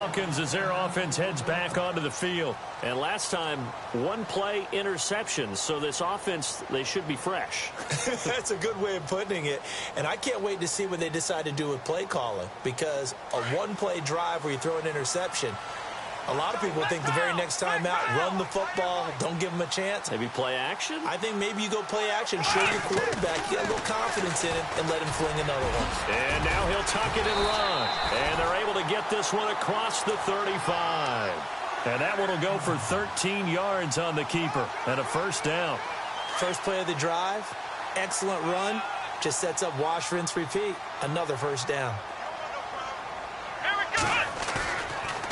Falcons as their offense heads back onto the field. And last time, one play interception. So this offense, they should be fresh. That's a good way of putting it. And I can't wait to see what they decide to do with play calling, because a one-play drive where you throw an interception, a lot of people think the very next time out, run the football, don't give them a chance. Maybe play action? I think maybe you go play action, show your quarterback, get a little confidence in it, and let him fling another one. And now he'll tuck it and run. And they're able to get this one across the 35. And that one will go for 13 yards on the keeper and a first down. First play of the drive, excellent run, just sets up wash, rinse, repeat. Another first down.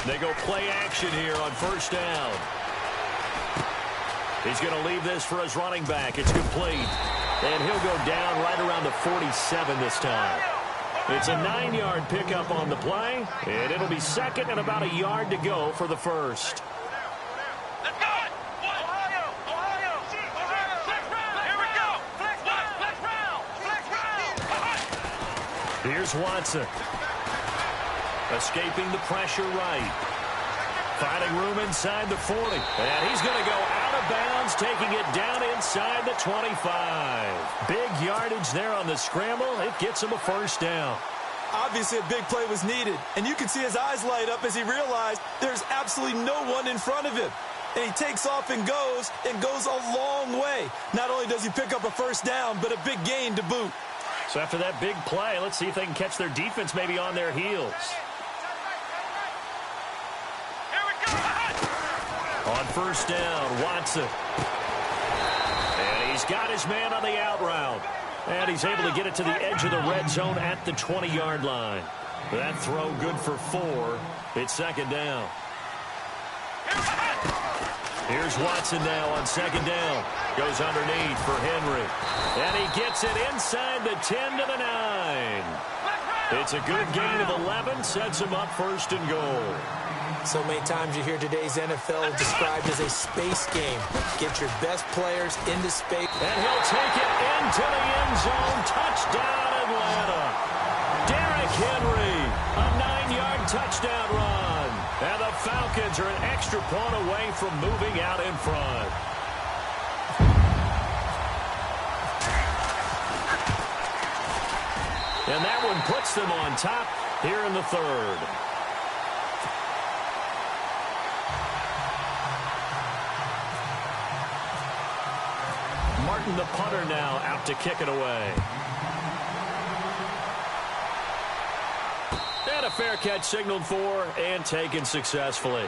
They go play action here on first down. He's going to leave this for his running back. It's complete. And he'll go down right around the 47 this time. It's a 9-yard pickup on the play, and it'll be second and about a yard to go for the first. Here's Watson. Escaping the pressure right. Finding room inside the 40. And he's going to go out of bounds, taking it down inside the 25. Big yardage there on the scramble. It gets him a first down. Obviously, a big play was needed. And you can see his eyes light up as he realized there's absolutely no one in front of him. And he takes off and goes a long way. Not only does he pick up a first down, but a big gain to boot. So after that big play, let's see if they can catch their defense maybe on their heels. On first down, Watson. And he's got his man on the out route. And he's able to get it to the edge of the red zone at the 20-yard line. That throw good for 4. It's second down. Here's Watson now on second down. Goes underneath for Henry. And he gets it inside the 10 to the 9. It's a good gain of 11. Sets him up first and goal. So many times you hear today's NFL described as a space game. Get your best players into space. And he'll take it into the end zone. Touchdown, Atlanta. Derrick Henry, a 9-yard touchdown run. And the Falcons are an extra point away from moving out in front. And that one puts them on top here in the third. Martin, the punter, now out to kick it away. And a fair catch signaled for and taken successfully.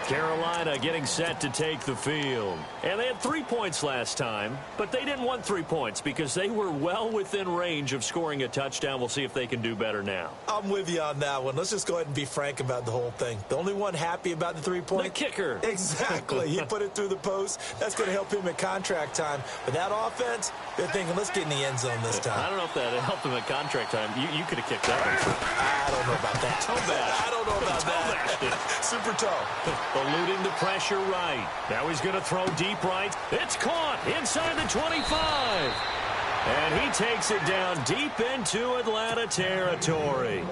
Carolina getting set to take the field. And they had 3 points last time, but they didn't want 3 points because they were well within range of scoring a touchdown. We'll see if they can do better now. I'm with you on that one. Let's just go ahead and be frank about the whole thing. The only one happy about the 3-point? The kicker. Exactly. He put it through the post. That's going to help him at contract time. But that offense, they're thinking, let's get in the end zone this time. I don't know if that helped him at contract time. You could have kicked that one. I don't know about that. I don't know about that. Super toe. Eluding the pressure right. Now he's going to throw deep right. It's caught inside the 25. And he takes it down deep into Atlanta territory.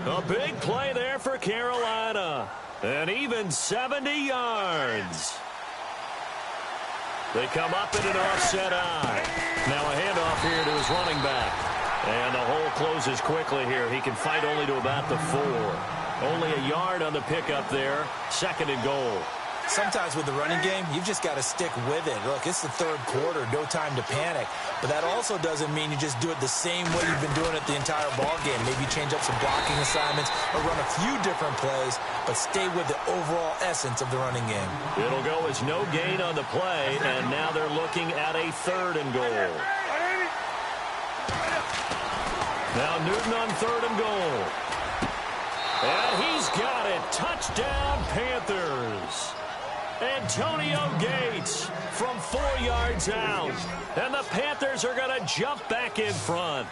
A big play there for Carolina. And even 70 yards. They come up in an offset eye. Now a handoff here to his running back. And the hole closes quickly here. He can fight only to about the 4. Only a yard on the pickup there. Second and goal. Sometimes with the running game, you've just got to stick with it. Look, it's the third quarter, no time to panic. But that also doesn't mean you just do it the same way you've been doing it the entire ball game. Maybe change up some blocking assignments or run a few different plays, but stay with the overall essence of the running game. It'll go as no gain on the play, and now they're looking at a third and goal. Now Newton on third and goal. And he's got it. Touchdown, Panthers. Antonio Gates from 4 yards out. And the Panthers are going to jump back in front.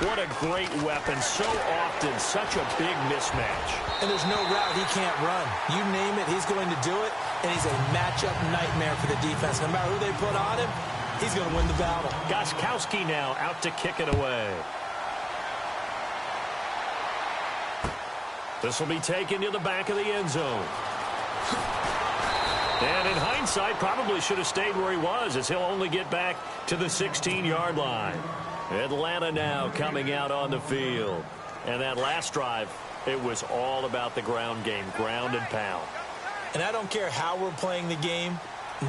What a great weapon. So often, such a big mismatch. And there's no route he can't run. You name it, he's going to do it. And he's a matchup nightmare for the defense. No matter who they put on him, he's going to win the battle. Gostkowski now out to kick it away. This will be taken to the back of the end zone. And in hindsight, probably should have stayed where he was, as he'll only get back to the 16-yard line. Atlanta now coming out on the field. And that last drive, it was all about the ground game, ground and pound. And I don't care how we're playing the game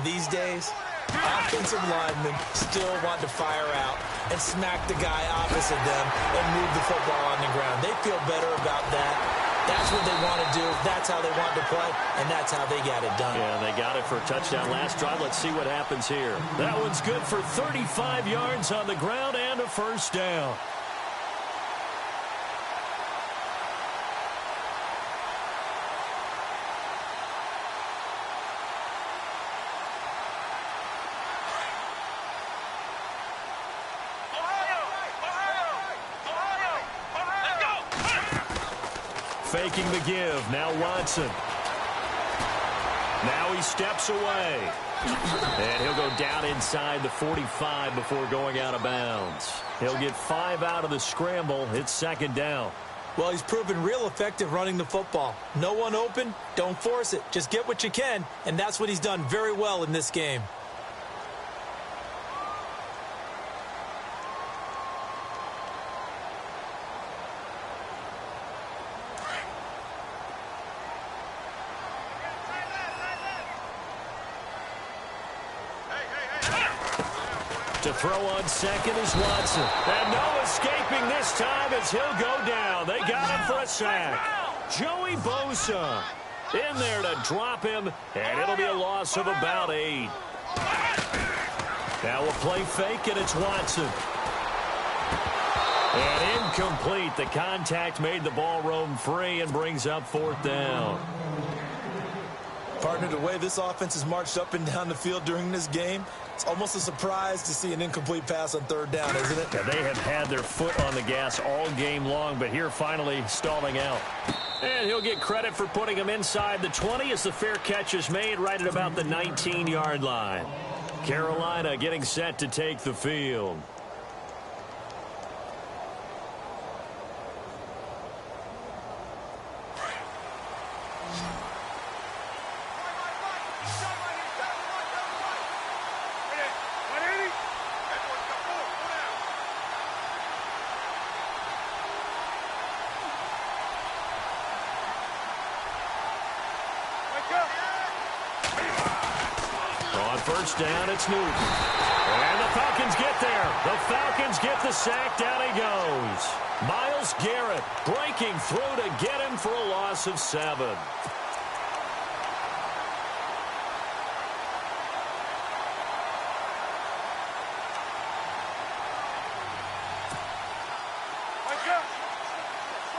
these days, offensive linemen still want to fire out and smack the guy opposite them and move the football on the ground. They feel better about that. That's what they want to do. That's how they want to play, and that's how they got it done. Yeah, they got it for a touchdown last drive. Let's see what happens here. That one's good for 35 yards on the ground and a first down. Faking the give. Now Watson. Now he steps away. And he'll go down inside the 45 before going out of bounds. He'll get 5 out of the scramble. It's second down. Well, he's proven real effective running the football. No one open, don't force it. Just get what you can, and that's what he's done very well in this game. To throw on second is Watson. And no escaping this time as he'll go down. They got him for a sack. Joey Bosa in there to drop him, and it'll be a loss of about 8. Now we'll play fake, and it's Watson. And incomplete. The contact made the ball roam free and brings up fourth down. Partner, the way this offense has marched up and down the field during this game, it's almost a surprise to see an incomplete pass on third down, isn't it? Yeah, they have had their foot on the gas all game long, but here finally stalling out. And he'll get credit for putting him inside the 20 as the fair catch is made right at about the 19-yard line. Carolina getting set to take the field. First down, it's Newton. And the Falcons get there. The Falcons get the sack. Down he goes. Myles Garrett breaking through to get him for a loss of 7.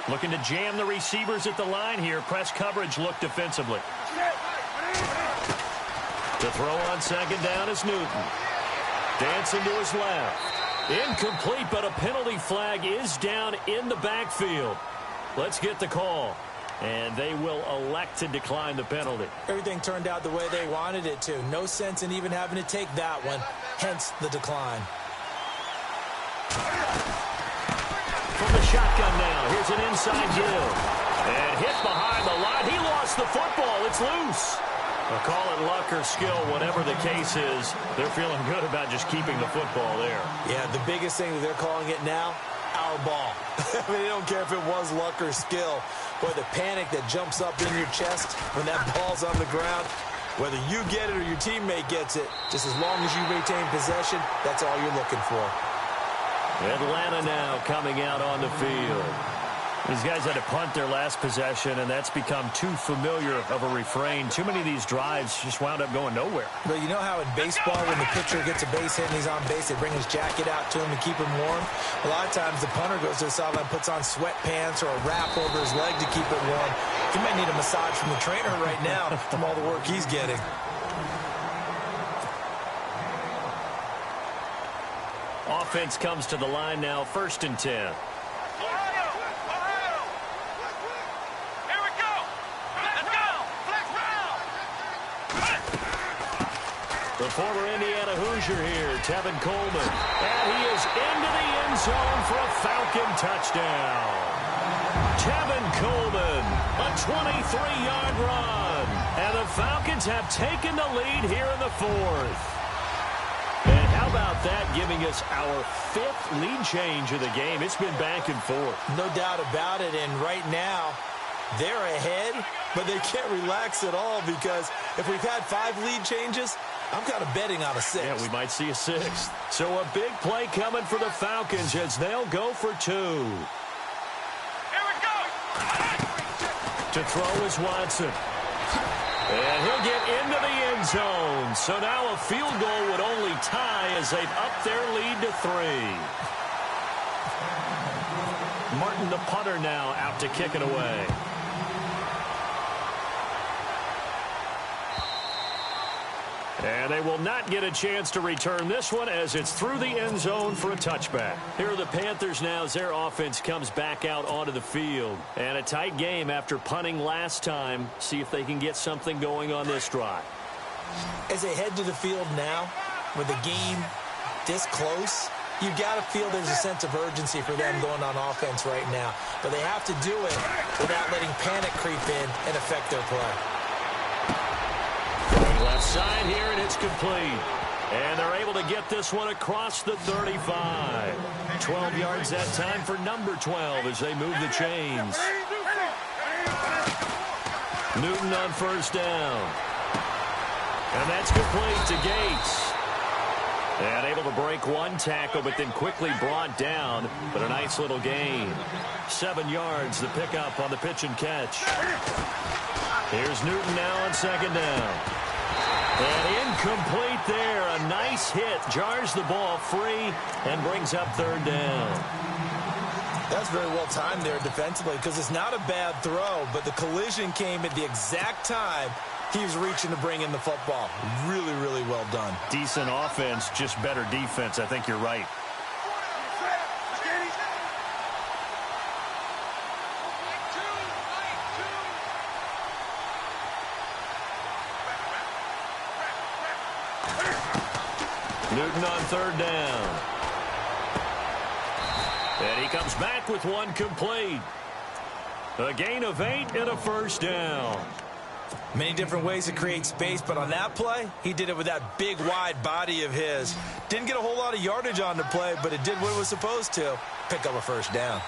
Looking to jam the receivers at the line here. Press coverage look defensively. To throw on second down is Newton. Dancing to his left. Incomplete, but a penalty flag is down in the backfield. Let's get the call. And they will elect to decline the penalty. Everything turned out the way they wanted it to. No sense in even having to take that one, hence the decline. From the shotgun now, here's an inside give. And hit behind the line. He lost the football. It's loose. I'll call it luck or skill, whatever the case is. They're feeling good about just keeping the football there. Yeah, the biggest thing that they're calling it now, our ball. I mean, they don't care if it was luck or skill. Boy, the panic that jumps up in your chest when that ball's on the ground, whether you get it or your teammate gets it, just as long as you retain possession, that's all you're looking for. Atlanta now coming out on the field. These guys had to punt their last possession, and that's become too familiar of a refrain. Too many of these drives just wound up going nowhere. But you know how in baseball, when the pitcher gets a base hit and he's on base, they bring his jacket out to him to keep him warm? A lot of times the punter goes to the sideline, puts on sweatpants or a wrap over his leg to keep it warm. He might need a massage from the trainer right now from all the work he's getting. Offense comes to the line now, 1st and 10. The former Indiana Hoosier here, Tevin Coleman. And he is into the end zone for a Falcon touchdown. Tevin Coleman, a 23-yard run. And the Falcons have taken the lead here in the fourth. And how about that giving us our fifth lead change of the game? It's been back and forth. No doubt about it, and right now, they're ahead, but they can't relax at all because if we've had 5 lead changes, I'm kind of betting on a 6th. Yeah, we might see a 6th. So a big play coming for the Falcons as they'll go for 2. Here we go. To throw is Watson. And he'll get into the end zone. So now a field goal would only tie as they've upped their lead to 3. Martin, the punter, now out to kick it away. And they will not get a chance to return this one as it's through the end zone for a touchback. Here are the Panthers now as their offense comes back out onto the field. And a tight game after punting last time. See if they can get something going on this drive. As they head to the field now, with the game this close, you got to feel there's a sense of urgency for them going on offense right now. But they have to do it without letting panic creep in and affect their play. Left side here, and it's complete. And they're able to get this one across the 35. 12 yards that time for number 12 as they move the chains. Newton on first down. And that's complete to Gates. And able to break one tackle, but then quickly brought down. But a nice little gain. 7 yards, the pickup on the pitch and catch. Here's Newton now on second down. And incomplete there. A nice hit. Jars the ball free and brings up third down. That's very well timed there defensively because it's not a bad throw, but the collision came at the exact time he was reaching to bring in the football. Really, really well done. Decent offense, just better defense. I think you're right. Newton on third down. And he comes back with one complete. A gain of 8 and a first down. Many different ways to create space, but on that play, he did it with that big, wide body of his. Didn't get a whole lot of yardage on the play, but it did what it was supposed to. Pick up a first down.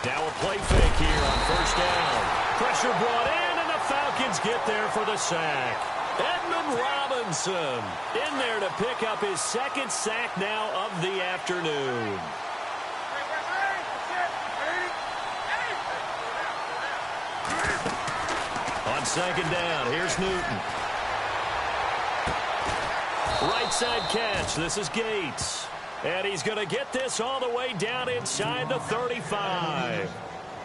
Now a play fake here on first down. Pressure brought in, and the Falcons get there for the sack. Edmund Robinson in there to pick up his second sack now of the afternoon. On second down, here's Newton. Right side catch. This is Gates. And he's going to get this all the way down inside the 35.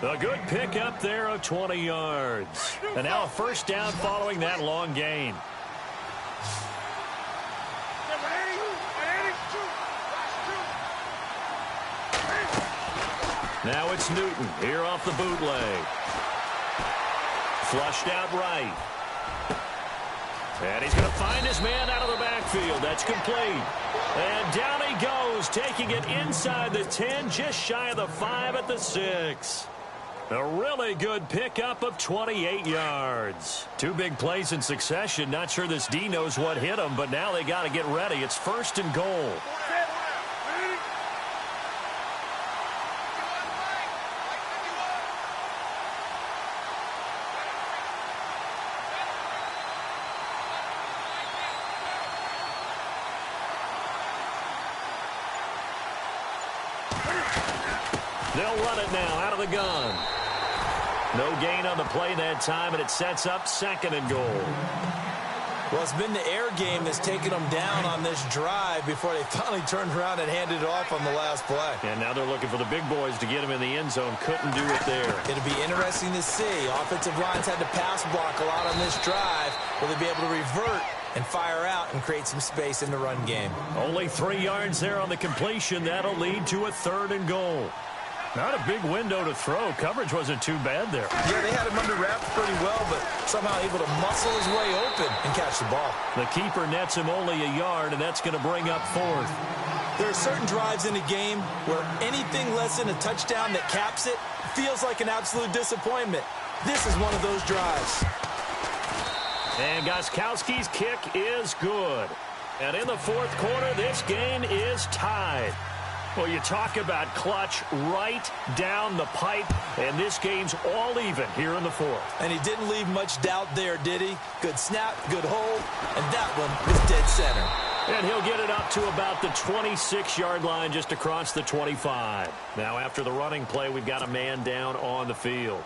A good pickup there of 20 yards. And now a first down following that long gain. Now it's Newton here off the bootleg. Flushed out right. And he's going to find his man out of the backfield. That's complete. And down he goes, taking it inside the 10, just shy of the 5 at the 6. A really good pickup of 28 yards. 2 big plays in succession. Not sure this D knows what hit him, but now they got to get ready. It's first and goal. They'll run it now out of the gun. No gain on the play that time, and it sets up second and goal. Well, it's been the air game that's taken them down on this drive before they finally turned around and handed it off on the last play. And now they're looking for the big boys to get him in the end zone. Couldn't do it there. It'll be interesting to see. Offensive lines had to pass block a lot on this drive. Will they be able to revert and fire out and create some space in the run game? Only 3 yards there on the completion. That'll lead to a third and goal. Not a big window to throw. Coverage wasn't too bad there. Yeah, they had him under wraps pretty well, but somehow able to muscle his way open and catch the ball. The keeper nets him only a yard, and that's going to bring up fourth. There are certain drives in a game where anything less than a touchdown that caps it feels like an absolute disappointment. This is one of those drives. And Gostkowski's kick is good. And in the fourth quarter, this game is tied. Well, you talk about clutch right down the pipe, and this game's all even here in the fourth. And he didn't leave much doubt there, did he? Good snap, good hold, and that one was dead center. And he'll get it up to about the 26-yard line just across the 25. Now, after the running play, we've got a man down on the field.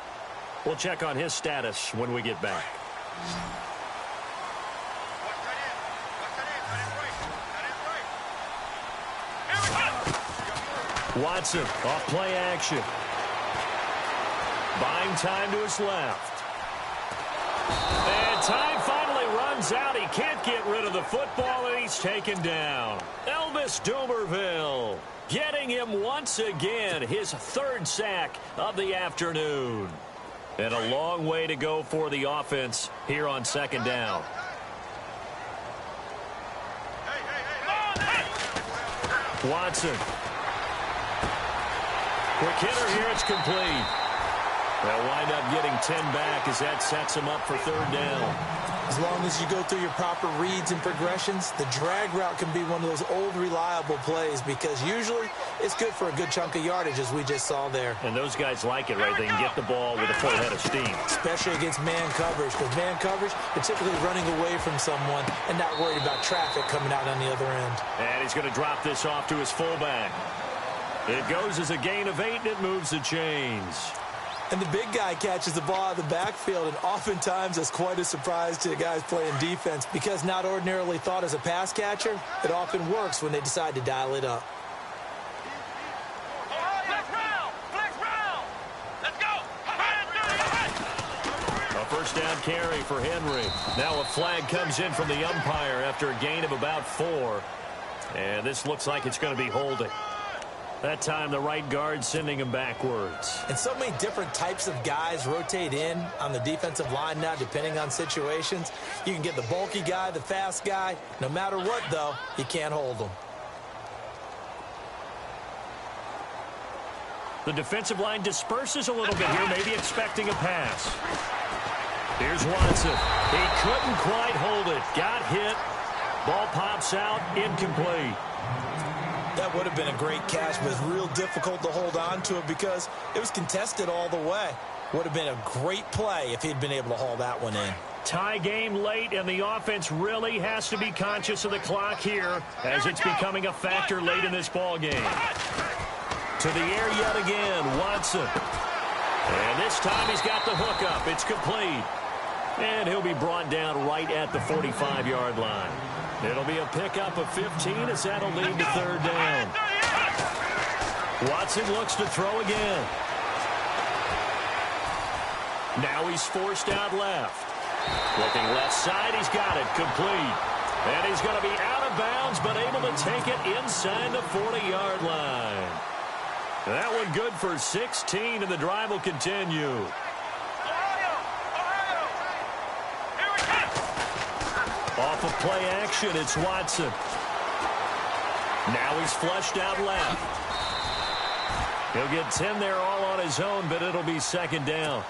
We'll check on his status when we get back. Watson off play action. Buying time to his left. And time finally runs out. He can't get rid of the football, and he's taken down. Elvis Dumerville getting him once again, his third sack of the afternoon. And a long way to go for the offense here on second down. Watson. Quick hitter here, it's complete. They'll wind up getting 10 back as that sets them up for third down. As long as you go through your proper reads and progressions, the drag route can be one of those old reliable plays because usually it's good for a good chunk of yardage as we just saw there. And those guys like it, right? They can get the ball with a full head of steam. Especially against man coverage, because man coverage, they're typically running away from someone and not worried about traffic coming out on the other end. And he's going to drop this off to his fullback. It goes as a gain of 8, and it moves the chains. And the big guy catches the ball out of the backfield, and oftentimes that's quite a surprise to the guys playing defense because not ordinarily thought as a pass catcher, it often works when they decide to dial it up. A first down carry for Henry. Now a flag comes in from the umpire after a gain of about 4. And this looks like it's going to be holding. That time, the right guard sending him backwards. And so many different types of guys rotate in on the defensive line now, depending on situations. You can get the bulky guy, the fast guy. No matter what, though, you can't hold them. The defensive line disperses a little bit here, maybe expecting a pass. Here's Watson. He couldn't quite hold it. Got hit. Ball pops out, incomplete. That would have been a great catch, but it's real difficult to hold on to it because it was contested all the way. Would have been a great play if he'd been able to haul that one in. Tie game late, and the offense really has to be conscious of the clock here as it's becoming a factor late in this ball game. To the air yet again, Watson. And this time he's got the hook up. It's complete. And he'll be brought down right at the 45-yard line. It'll be a pickup of 15 as that'll lead to third down. Watson looks to throw again. Now he's forced out left. Looking left side, he's got it complete. And he's going to be out of bounds, but able to take it inside the 40-yard line. That one good for 16, and the drive will continue. Off of play action, it's Watson. Now he's flushed out left. He'll get 10 there all on his own, but it'll be second down.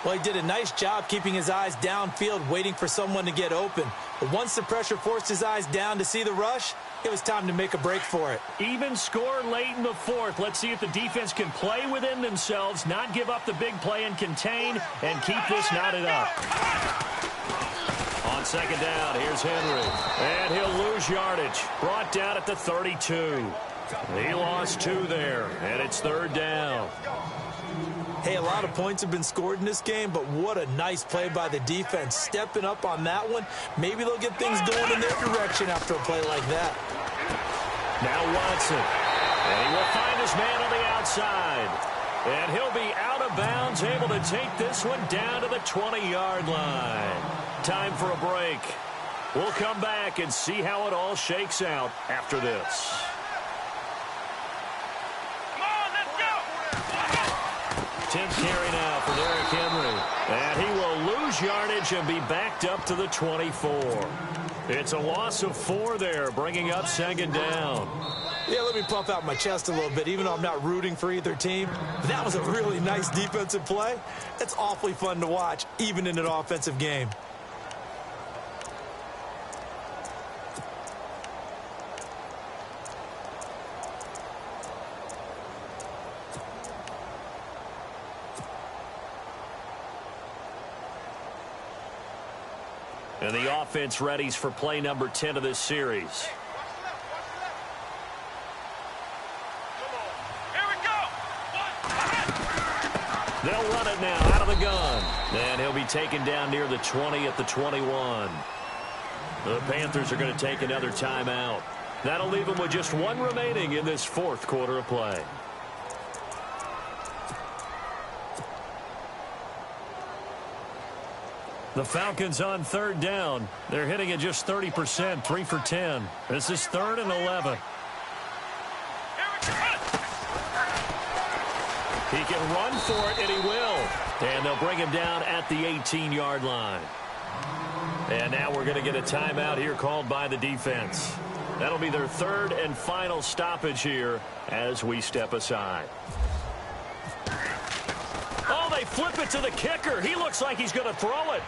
Well, he did a nice job keeping his eyes downfield, waiting for someone to get open. But once the pressure forced his eyes down to see the rush, it was time to make a break for it. Even score late in the fourth. Let's see if the defense can play within themselves, not give up the big play and contain, and keep this knotted up. On second down, here's Henry. And he'll lose yardage. Brought down at the 32. He lost 2 there, and it's third down. Hey, a lot of points have been scored in this game, but what a nice play by the defense. Stepping up on that one, maybe they'll get things going in their direction after a play like that. Now Watson. And he will find his man on the outside. And he'll be out of bounds, able to take this one down to the 20-yard line. Time for a break. We'll come back and see how it all shakes out after this. Come on, let's go! 10th carry now for Derrick Henry. And he will lose yardage and be backed up to the 24. It's a loss of 4 there, bringing up second down. Yeah, let me puff out my chest a little bit, even though I'm not rooting for either team. But that was a really nice defensive play. It's awfully fun to watch, even in an offensive game. And the offense readies for play number 10 of this series. They'll run it now out of the gun. And he'll be taken down near the 20 at the 21. The Panthers are going to take another timeout. That'll leave them with just 1 remaining in this 4th quarter of play. The Falcons on 3rd down. They're hitting at just 30%, 3 for 10. This is 3rd and 11. He can run for it, and he will. And they'll bring him down at the 18-yard line. And now we're going to get a timeout here called by the defense. That'll be their 3rd and final stoppage here as we step aside. Oh, they flip it to the kicker. He looks like he's going to throw it.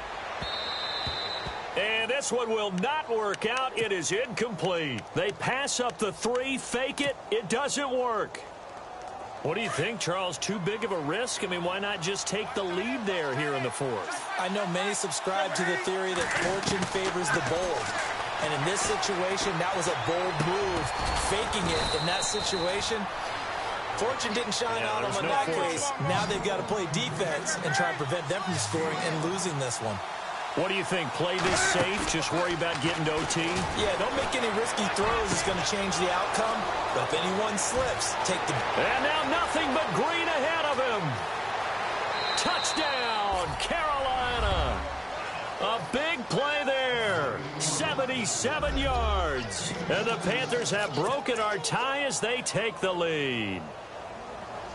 And this one will not work out. It is incomplete. They pass up the 3, fake it. It doesn't work. What do you think, Charles? Too big of a risk? I mean, why not just take the lead there here in the 4th? I know many subscribe to the theory that fortune favors the bold. And in this situation, that was a bold move. Faking it in that situation, fortune didn't shine on them in that case. Now they've got to play defense and try and prevent them from scoring and losing this one. What do you think? Play this safe? Just worry about getting to OT? Yeah, don't make any risky throws. It's going to change the outcome. But if anyone slips, take the... And now nothing but green ahead of him. Touchdown, Carolina. A big play there. 77 yards. And the Panthers have broken our tie as they take the lead.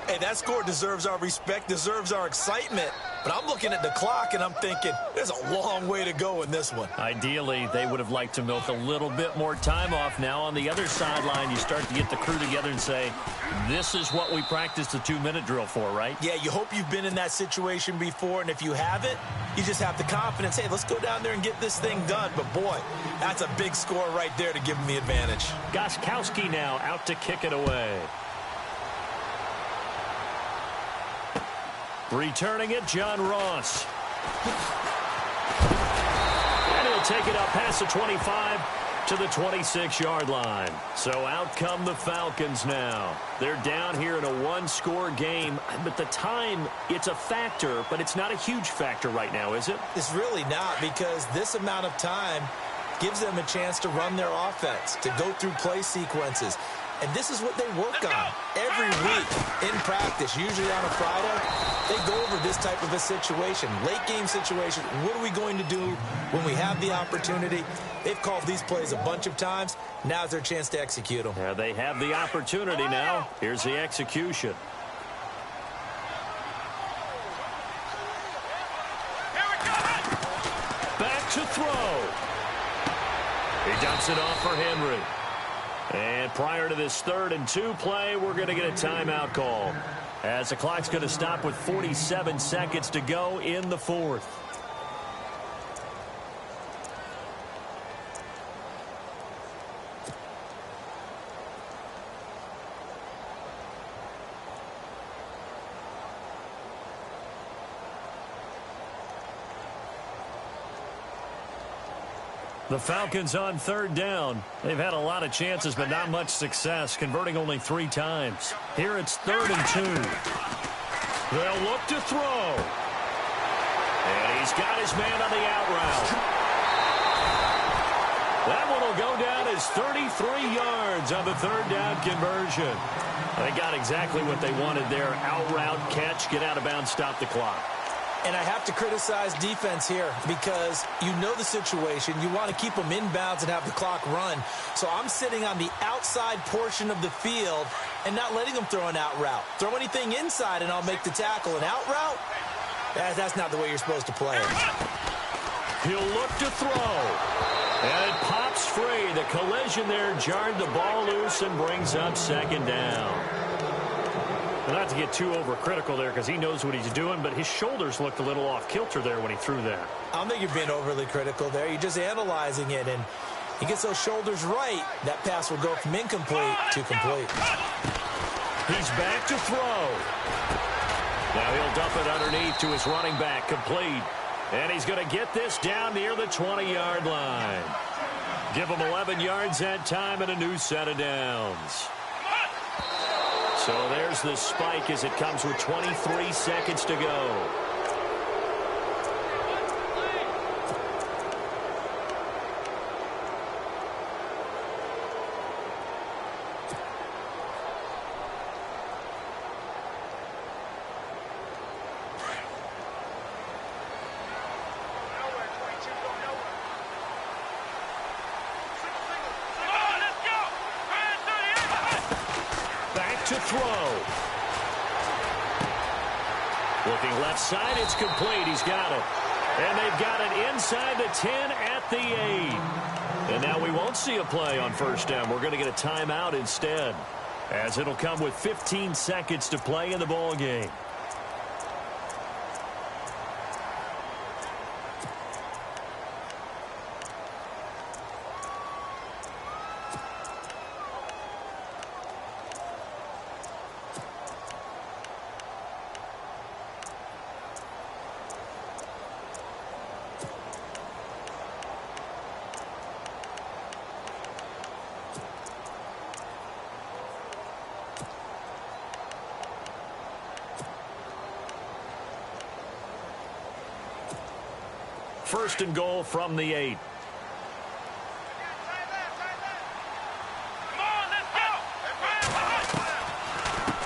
Hey, that score deserves our respect, deserves our excitement. But I'm looking at the clock, and I'm thinking, there's a long way to go in this one. Ideally, they would have liked to milk a little bit more time off. Now, on the other sideline, you start to get the crew together and say, this is what we practiced the 2-minute drill for, right? Yeah, you hope you've been in that situation before, and if you haven't, you just have the confidence, hey, let's go down there and get this thing done. But, boy, that's a big score right there to give them the advantage. Gostkowski now out to kick it away. Returning it, John Ross. And he'll take it up past the 25 to the 26-yard line. So out come the Falcons now. They're down here in a 1-score game. But the time, it's a factor, but it's not a huge factor right now, is it? It's really not, because this amount of time gives them a chance to run their offense, to go through play sequences. And this is what they work on every week in practice, usually on a Friday. They go over this type of a situation, late-game situation. What are we going to do when we have the opportunity? They've called these plays a bunch of times. Now's their chance to execute them. Yeah, they have the opportunity now. Here's the execution. Back to throw. He dumps it off for Henry. And prior to this 3rd and 2 play, we're going to get a timeout call, as the clock's going to stop with 47 seconds to go in the 4th. The Falcons on 3rd down. They've had a lot of chances, but not much success, converting only 3 times. Here it's 3rd and 2. They'll look to throw. And he's got his man on the out route. That one will go down as 33 yards on the 3rd down conversion. They got exactly what they wanted there. Out route, catch, get out of bounds, stop the clock. And I have to criticize defense here because you know the situation. You want to keep them inbounds and have the clock run. So I'm sitting on the outside portion of the field and not letting them throw an out route. Throw anything inside and I'll make the tackle. An out route? That's not the way you're supposed to play it. He'll look to throw. And it pops free. The collision there jarred the ball loose and brings up second down. Not to get too overcritical there because he knows what he's doing, but his shoulders looked a little off kilter there when he threw that. I don't think you're being overly critical there. You're just analyzing it, and he gets those shoulders right. That pass will go from incomplete to complete. He's back to throw. Now he'll dump it underneath to his running back, complete. And he's going to get this down near the 20-yard line. Give him 11 yards that time and a new set of downs. So there's the spike as it comes with 23 seconds to go. To throw. Looking left side, it's complete. He's got it. And they've got it inside the 10 at the 8. And now we won't see a play on first down. We're going to get a timeout instead, as it'll come with 15 seconds to play in the ball game. First and goal from the 8.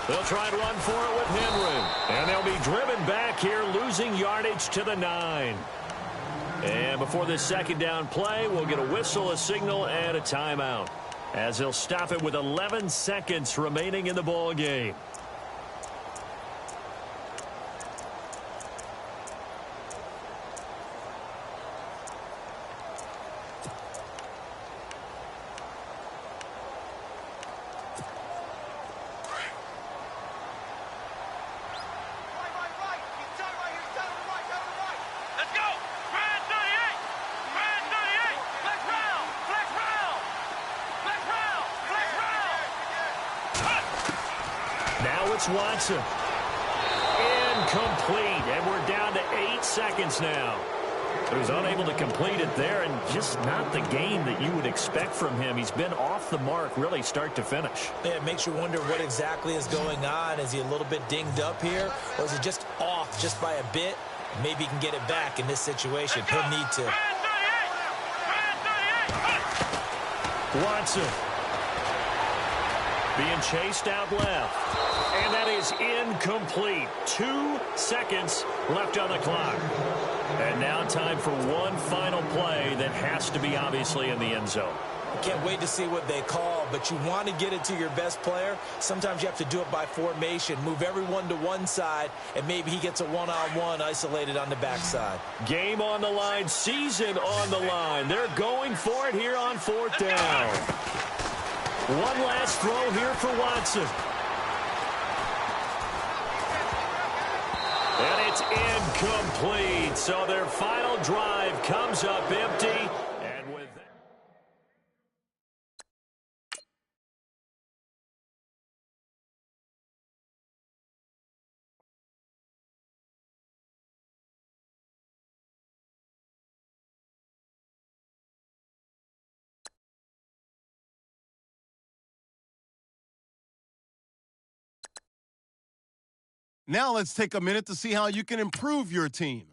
They'll try and run for it with Henry. And they'll be driven back here, losing yardage to the 9. And before this second down play, we'll get a whistle, a signal, and a timeout, as they'll stop it with 11 seconds remaining in the ball game. Watson. Incomplete. And we're down to 8 seconds now. He was unable to complete it there, and just not the game that you would expect from him. He's been off the mark really start to finish. Yeah, it makes you wonder what exactly is going on. Is he a little bit dinged up here, or is he just off just by a bit? Maybe he can get it back in this situation. He'll need to. Watson being chased out left. And that is incomplete. 2 seconds left on the clock. And now time for one final play that has to be obviously in the end zone. Can't wait to see what they call, but you want to get it to your best player. Sometimes you have to do it by formation. Move everyone to one side, and maybe he gets a one-on-one isolated on the backside. Game on the line, season on the line. They're going for it here on 4th down. One last throw here for Watson. And it's incomplete. So their final drive comes up empty. And with that, now let's take a minute to see how you can improve your team.